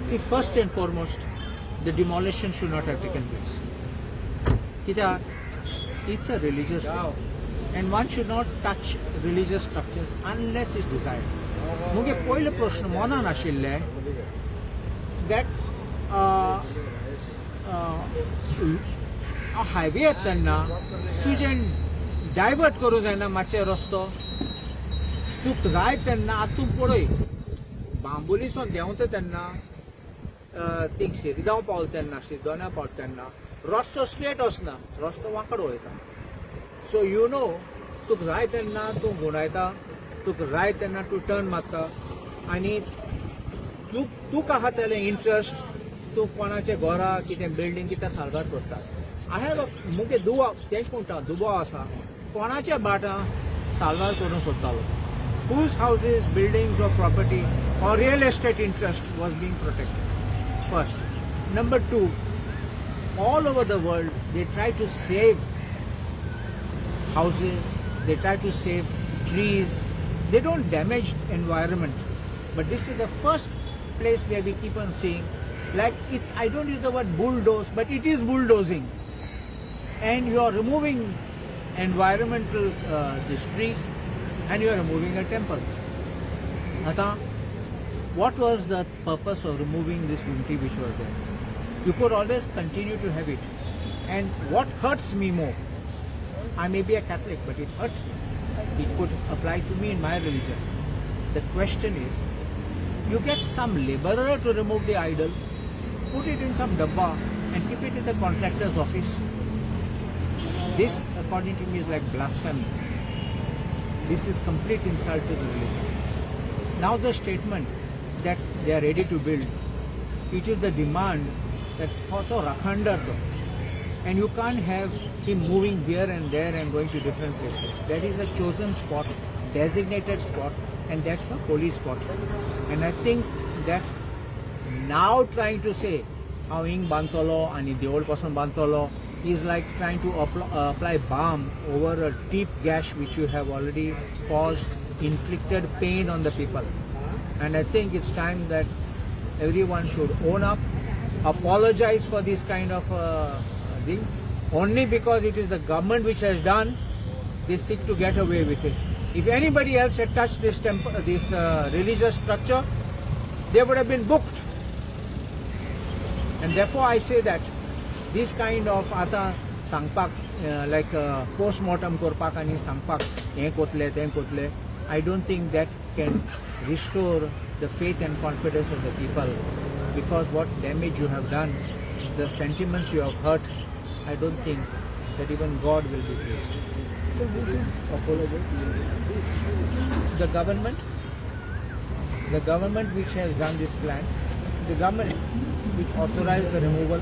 See, first and foremost, the demolition should not have taken place. It's a religious thing, and one should not touch religious structures unless it's desired. मुगे पयले प्रश्न मनान आशिल्ले that highway येतना तुजें divert करूं जायना मातशें रस्तो तुका जाय तेन्ना आतूं पळय बांबोलीसून देंवता तेन्ना थिंग शिरगांव पावता तेन्ना शिरदोना पावता तेन्ना रस्तो स्ट्रेट वचना रस्तो वांकड वयता सो यू नो तुका जाय तेन्ना तूं गुणायता तुका जाय तेन्ना तूं टर्न मारता आनी तुका आहा तेलें इंट्रस्ट तूं कोणाचें घरा कितें बिल्डींग कितें सारगाट करता हांवें मुगे तेंच म्हणटा दुबाव आसा कोणाच्या बाटा सारगार करूंक सोदतालो whose houses, buildings or property or real estate interest was being protected first. Number two, all over the world they try to save houses, they try to save trees, they don't damage environment, but this is the first place where we keep on seeing like it's, I don't use the word bulldoze, but it is bulldozing and you are removing environmental these trees and you are removing a temple. Ata, what was the purpose of removing this Gumti which was there? You could always continue to have it. And what hurts me more, I may be a Catholic, but it hurts me. It could apply to me in my religion. The question is, you get some laborer to remove the idol, put it in some dabba and keep it in the contractor's office. This, according to me, is like blasphemy. This is complete insult to the religion. Now the statement that they are ready to build, it is the demand that Photo Rakhanda, and you can't have him moving here and there and going to different places. That is a chosen spot, designated spot, and that's a holy spot. And I think that now trying to say how ing bantolo and the old person bantolo is like trying to apply balm over a deep gash which you have already caused, inflicted pain on the people. And I think it's time that everyone should own up, apologize for this kind of thing. Only because it is the government which has done, they seek to get away with it. If anybody else had touched this religious structure, they would have been booked. And therefore I say that this kind of ata sangpak like post-mortem korpak ani sangpak he kotle ten kotle, I don't think that can restore the faith and confidence of the people, because what damage you have done, the sentiments you have hurt, I don't think that even God will be pleased. The government which has done this plan, the government which authorized the removal,